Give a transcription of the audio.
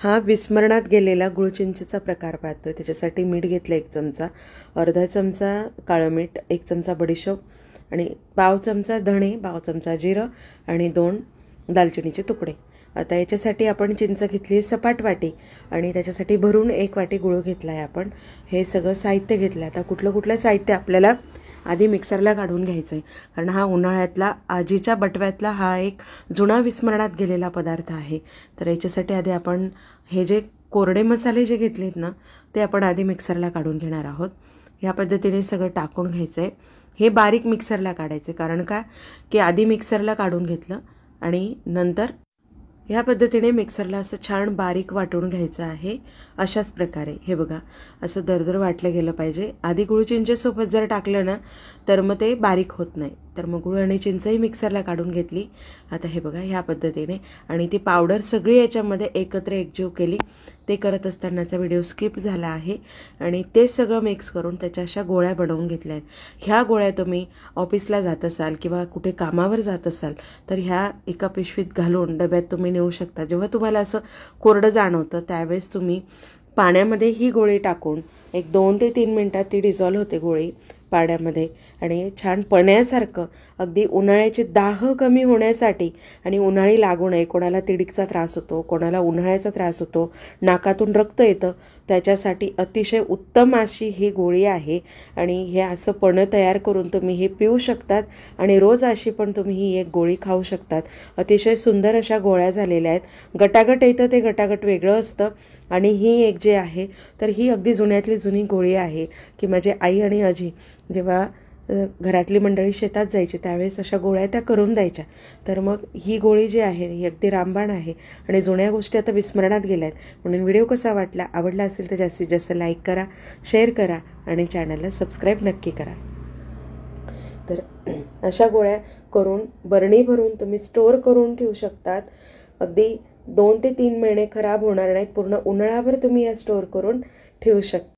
हा विस्मरणात गेलेला गुळचिंचेचा प्रकार पाहतोय। त्याच्यासाठी मीठ घेतलं 1 चमचा, अर्धा चमचा काळं मीठ, 1 चमचा बडीशोप आणि पाव चमचा धणे, पाव चमचा जिरं आणि 2 दालचिनीचे तुकडे। आता याच्यासाठी आपण चिंच घेतली सपाट वाटी आणि त्याच्यासाठी भरून 1 वाटी गुळ घेतला आहे आपण। हे सगळं साहित्य घेतलं आहे। आता कुठलं साहित्य आपल्याला आधी मिक्सरला काढून घ्यायचं आहे, कारण हा उन्हाळ्यातला आजीच्या बटव्यातला हा एक जुना विस्मरणात गेलेला पदार्थ आहे। तर याच्यासाठी आधी आपण हे जे कोरडे मसाले जे घेतलेत ना, ते आपण आधी मिक्सरला काढून घेणार आहोत। ह्या पद्धतीने सगळं टाकून घ्यायचं आहे। हे बारीक मिक्सरला काढायचं, कारण काय की आधी मिक्सरला काढून घेतलं आणि नंतर ह्या पद्धतीने मिक्सरला असं छान बारीक वाटून घ्यायचं आहे। अशाच प्रकारे हे बघा, असं दरदर वाटलं गेलं पाहिजे। आधी गुळ चिंचेसोबत जर टाकलं ना तर मग ते बारीक होत नाही। तर मग गुळ आणि चिंचही मिक्सरला काढून घेतली। आता हे बघा ह्या पद्धतीने, आणि ती पावडर सगळी याच्यामध्ये एकत्र एकजीव केली। ते करत असतानाचा व्हिडिओ स्किप झाला आहे आणि ते सगळं मिक्स करून त्याच्या अशा गोळ्या बनवून घेतल्या आहेत। ह्या गोळ्या तुम्ही ऑफिसला जात असाल किंवा कुठे कामावर जात असाल तर ह्या एका पिशवीत घालून डब्यात तुम्ही नेऊ शकता। जेव्हा तुम्हाला असं कोरडं जाणवतं त्यावेळेस तुम्ही पाण्यामध्ये ही गोळी टाकून एक 2 ते 3 मिनिटात ती डिझॉल्व होते गोळी पाण्यामध्ये, आणि छान पण्यासारखं, अगदी उन्हाळ्याचे दाह कमी होण्यासाठी आणि उन्हाळी लागू नये। कोणाला तिडीकचा त्रास होतो, कोणाला उन्हाळ्याचा त्रास होतो, नाकातून रक्त येतं, त्याच्यासाठी अतिशय उत्तम अशी ही गोळी आहे। आणि हे असं पणं तयार करून तुम्ही हे पिऊ शकतात आणि रोज अशी पण तुम्ही ही एक गोळी खाऊ शकतात। अतिशय सुंदर अशा गोळ्या झालेल्या आहेत। गटागट येतं ते गटागट वेगळं असतं, आणि ही एक जे आहे तर ही अगदी जुन्यातली जुनी गोळी आहे की माझी आई आणि आजी जेव्हा घरातली मंडळी शेतात जायची त्यावेळेस अशा गोळ्या त्या करून द्यायच्या। तर मग ही गोळी जी आहे ही अगदी रामबाण आहे आणि जुन्या गोष्टी आता विस्मरणात गेल्या आहेत। म्हणून व्हिडिओ कसा वाटला, आवडला असेल तर जास्तीत जास्त लाईक करा, शेअर करा आणि चॅनलला सबस्क्राईब नक्की करा। तर अशा गोळ्या करून बरणी भरून तुम्ही स्टोअर करून ठेवू शकतात। अगदी 2 ते 3 महिने खराब होणार नाहीत। पूर्ण उन्हाळ्याभर तुम्ही या स्टोअर करून ठेवू शकता।